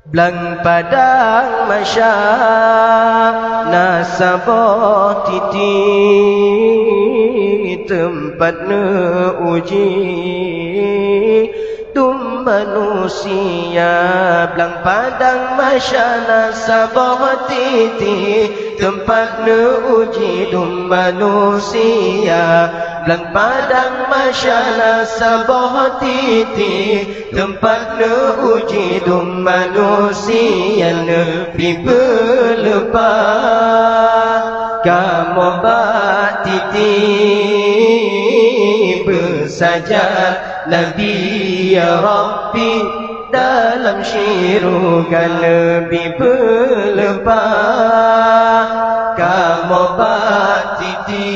Belang padang masya nasabah titi tempat uji tum manusia. Belang padang masya nasabah titi tempat uji tum manusia. Belang padang masya nasabah titi tempat uji tum manusia. Nebi berlepas kamu bak titi bersajad Nabi ya Rabbi dalam syirukan. Nebi berlepas kamu bak titi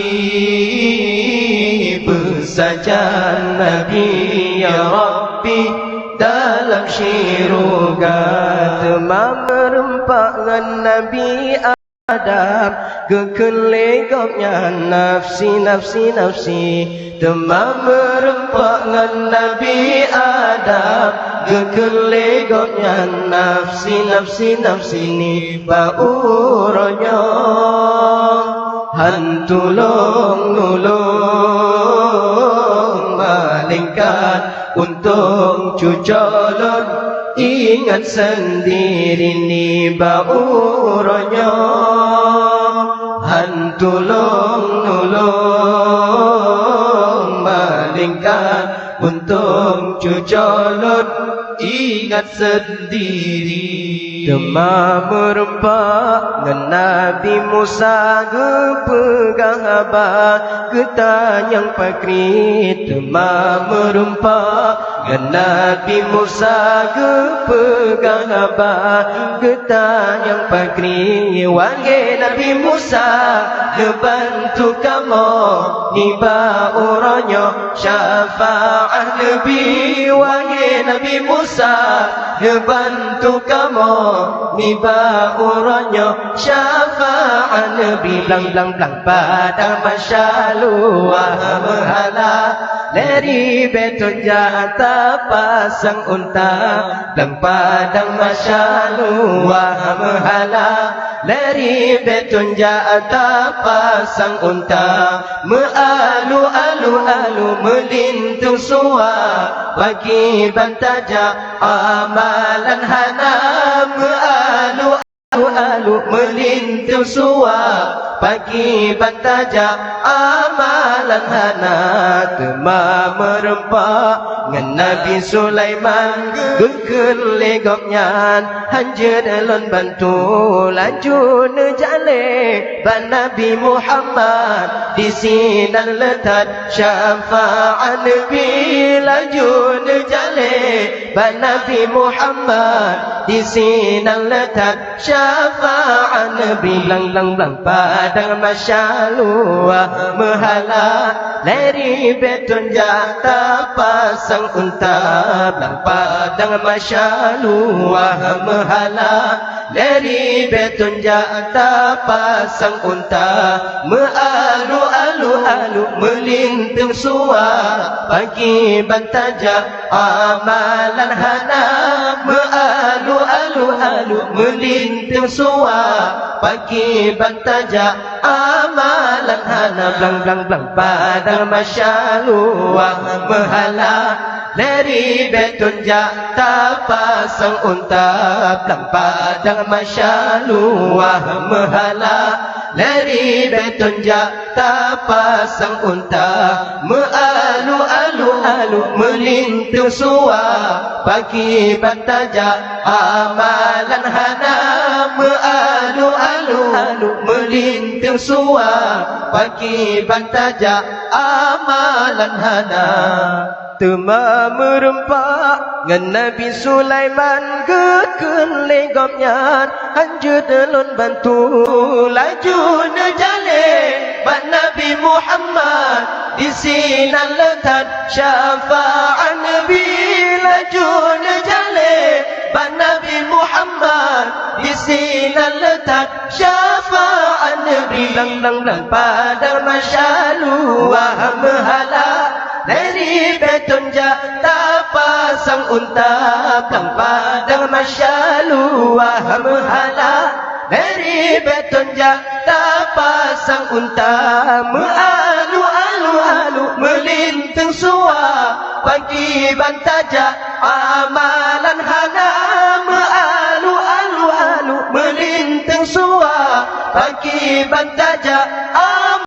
bersajad Nabi ya Rabbi dalam syirukan. Temam merempak dengan Nabi Adam kekelegapnya nafsi nafsi nafsi. Temam merempak dengan Nabi Adam kekelegapnya nafsi nafsi nafsi. Ni bauranya hantulong nulung malingkan untung cucolon ingat sendiri. Ni bauranya hantulong nulung malingkan untung cucolon ingat sendiri. Demam merempak dengan Nabi Musa pegang abah ketanyang pakri. Demam merempak dengan Nabi Musa pegang abah ketanyang pakri. Wahai Nabi Musa bantu kamu niba orangnya syafaat Nabi. Wahai Nabi Musa bantu kamu niba orangnya syafaat Nabi. Blang blang blang pada masyaluah berhala dari beton jata pasang unta. Blang padang masyaluah berhala dari beton jata pasang unta. Mealu alu alu melintung suar bagi bantaja amalan hana. Mealu alu alu melintung suar bagi bantaja amalan hana. Temam merempak dengan Nabi Sulaiman kekelegapnya hanjir elon bantu laju nejale. Ban Nabi Muhammad di sinan letak syafaat Nabi laju nejale. Ban Nabi Muhammad di sinan letak syafaat Nabi. Lang lang lang padang masyaluah mehala dari beton jata pasang unta. Belang padang masyaluah mehala dari beton jata pasang unta. Mealu alu alu melintung suar bagi bantaja amalan hana. Mealu alu alu melintung suar bagi bantaja amalan hana. Blang blang blang padang masyaluah mehala dari beton jata pasang unta. Belang padang masyaluah mehala dari beton jata pasang unta. Mealu alu alu melintung suar bagi bantaja amalan hana. Mealu alu alu melintung suar bagi bantaja amalan hana. Temam merempak dengan Nabi Sulaiman kekelegapnya hanjir elon bantu laju nejale. Ban Nabi Muhammad di sinan letak syafaat Nabi laju nejale. Ban Nabi Muhammad di sinan letak syafaat Nabi. Lang lang lang padang masyaluah mehala dari beton jata pasang unta Plang padang masyalu waham hala dari beton jata pasang unta Alu melintang suar pagi bantaja amalan hana alu melintang suar pagi bantaja